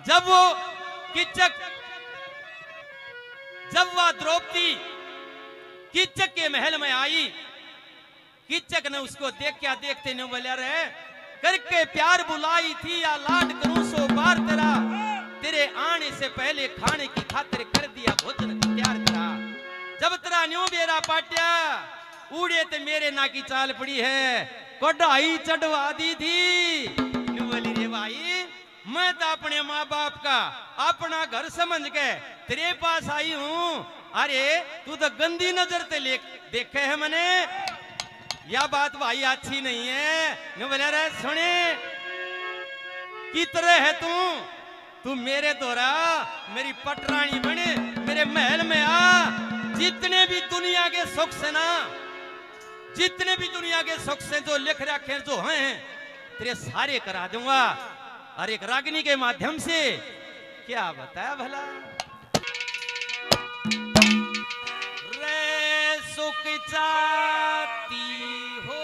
जब वो किचक, जब वह द्रौपदी किचक के महल में आई, किचक ने उसको देखा, देखते नहीं बोले रे करके प्यार बुलाई थी या लाड करूं सो बार तेरा, तेरे आने से पहले खाने की खातिर कर दिया भोजन तैयार तेरा। जब तेरा न्यू बेरा पाटिया उड़े ते मेरे ना की चाल पड़ी है, कढ़ाई चढ़वा दी थी। बोली रे भाई मैं तो अपने माँ बाप का अपना घर समझ के तेरे पास आई हूँ, अरे तू तो गंदी नजर से देखे है मैंने, यह बात भाई अच्छी नहीं है। बोले रे सुने की तरह है तू मेरे द्वारा मेरी पटरानी बने, मेरे महल में आ, जितने भी दुनिया के सुख से ना, जितने भी दुनिया के सुख से जो लिख रखे जो हैं तेरे सारे करा दूंगा, और एक रागिनी के माध्यम से। क्या बताया भला रे सुख चाहती हो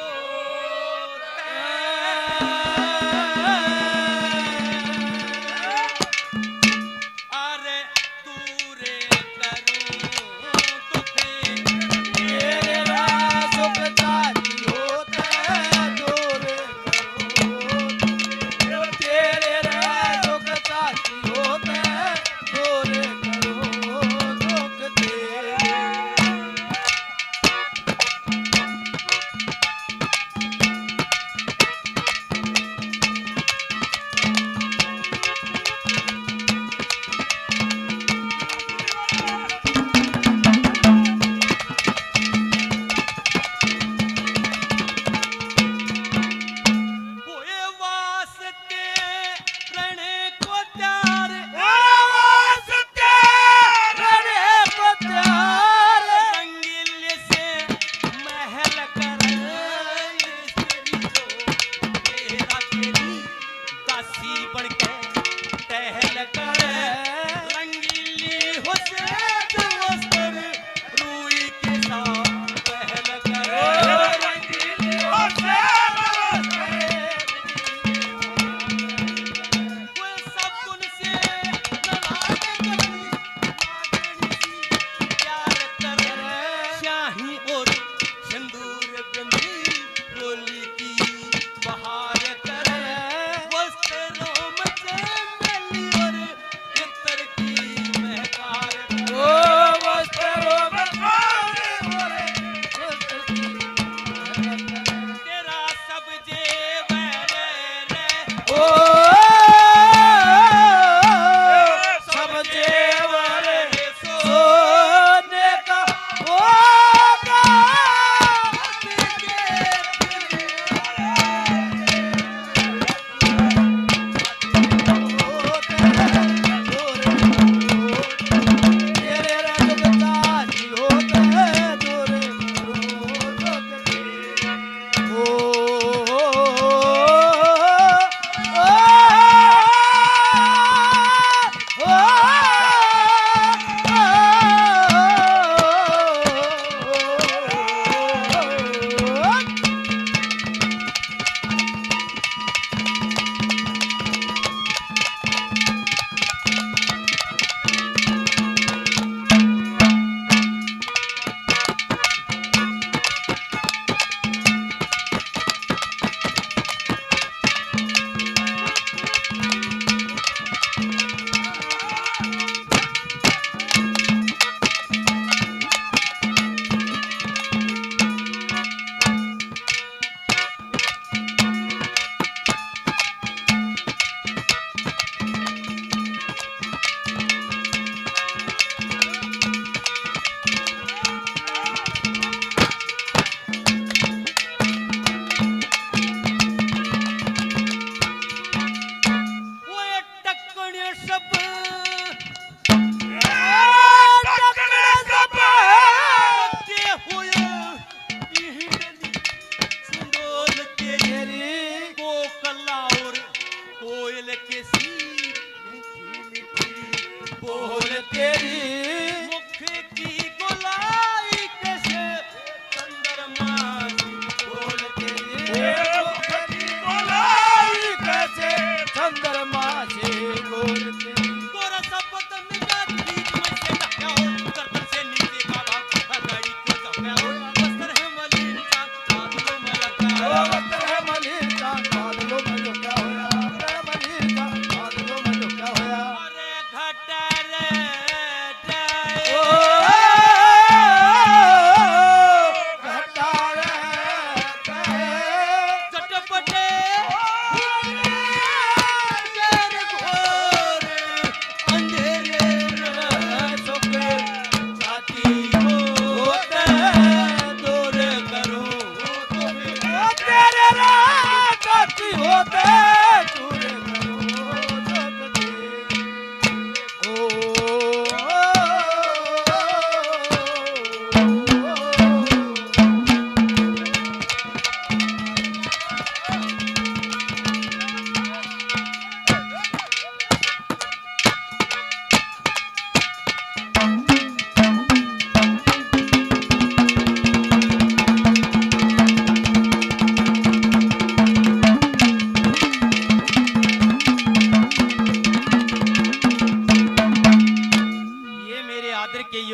चंद्रमा से बोलते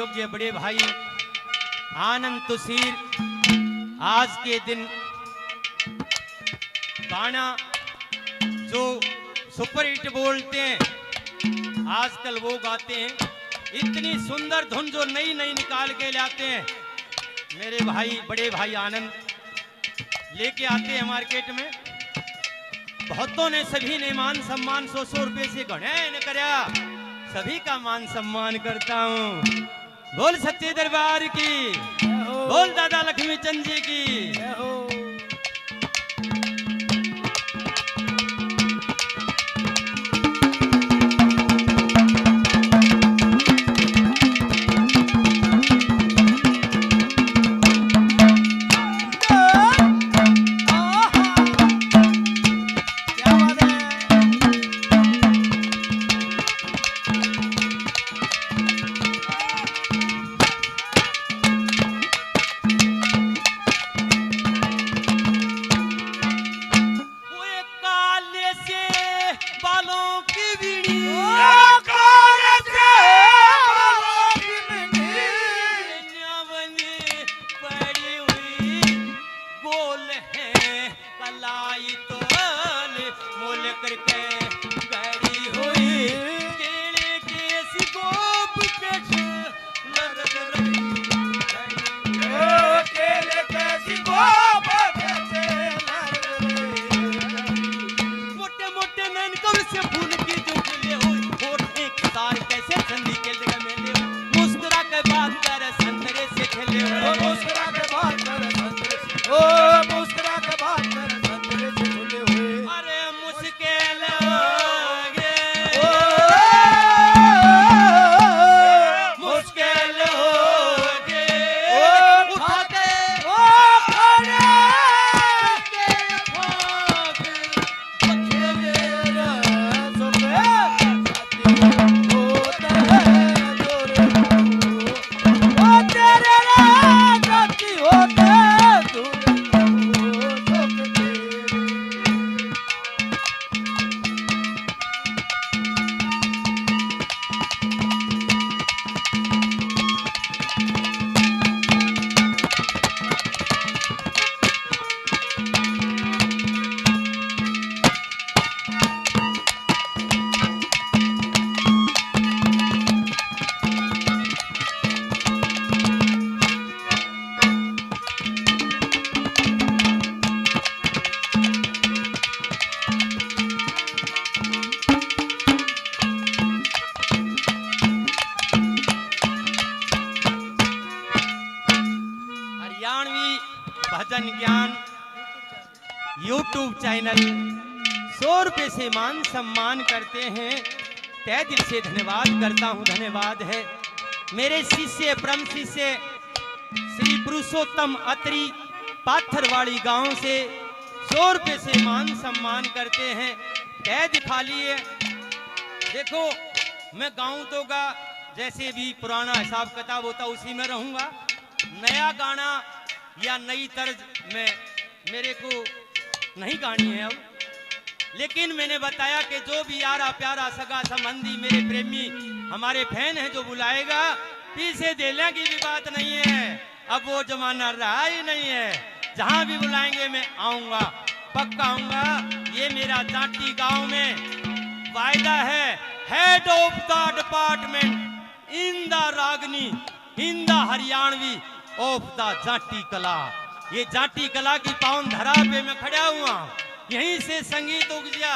योग्य बड़े भाई आनंद तुसीर आज के दिन गाना जो सुपर हिट बोलते हैं आजकल वो गाते हैं। इतनी सुंदर धुन जो नई नई निकाल के लाते हैं मेरे भाई बड़े भाई आनंद लेके आते हैं मार्केट में। बहुतों ने सभी ने मान सम्मान 100-100 रुपए से गणे न करया, सभी का मान सम्मान करता हूँ। बोल सच्चे दरबार की, बोल दादा लक्ष्मी चंद जी की। भजन ज्ञान यूट्यूब चैनल 100 रुपए से मान सम्मान करते हैं। तहे दिल से धन्यवाद करता हूं। धन्यवाद है मेरे शिष्य परम शिष्य श्री पुरुषोत्तम अत्री पाथरवाड़ी गांव से 100 रुपए से मान सम्मान करते हैं। तह दिखा लिए। देखो मैं गाऊं तो गा, जैसे भी पुराना हिसाब किताब होता उसी में रहूंगा। नया गाना या नई तर्ज में मेरे को नहीं गानी है अब, लेकिन मैंने बताया कि जो भी यारा प्यारा सगा संबंधी मेरे प्रेमी हमारे फैन है जो बुलाएगा, पीछे देने की भी बात नहीं है। अब वो जमाना रहा ही नहीं है। जहां भी बुलाएंगे मैं आऊंगा, पक्का आऊंगा। ये मेरा जाटी गांव में वायदा है। Head of the department in the Ragini in the Haryanvi of the Jati कला। ये जाटी कला की पावन धरा पे मैं खड़ा हुआ। यहीं से संगीत उगजा,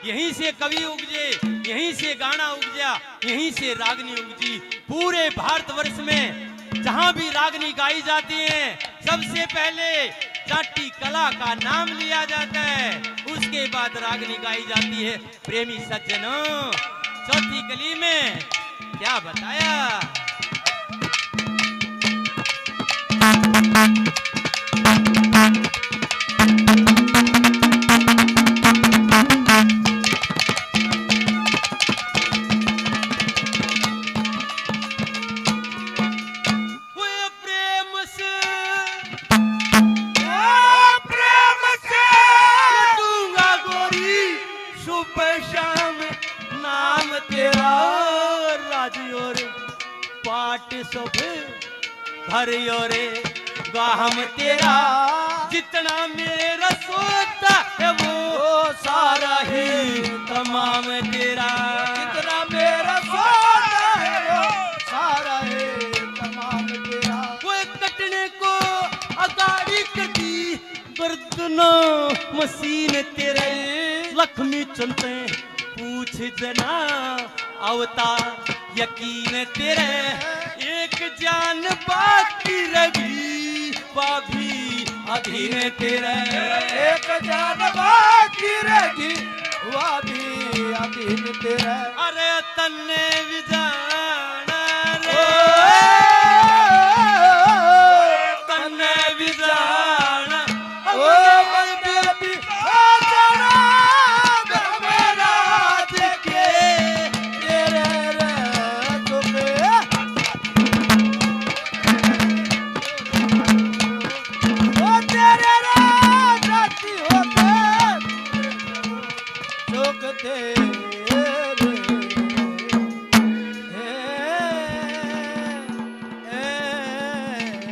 यहीं से कवि उपजे, यहीं से गाना उपजा, यहीं से रागनी उपजी। पूरे भारतवर्ष में जहां भी रागनी गाई जाती है सबसे पहले जाटी कला का नाम लिया जाता है, उसके बाद रागनी गाई जाती है। प्रेमी सज्जनों, चौथी कली में क्या बताया। बाट शुभ भरियो रे गाहम तेरा, जितना मेरा सोता है वो सारा ही तमाम तेरा, जितना मेरा सोता है वो सारा है तमाम तेरा। वो कटने को अगाड़ी करती गर्दना मशीन तेरे, लक्ष्मी चलते पूछ जना आवता यकीन तेरे, एक जान बाकी रही भी अधीन तेरे, एक जान बाकी रही वह भी अधीन तेरा। अरे तन्ने भी जाना रे, तन्ने भी जाना ओ बंदे भी जाना मेरा देखे तेरे रे तुम्हें। ओ तेरे रे जाती होते चौक थे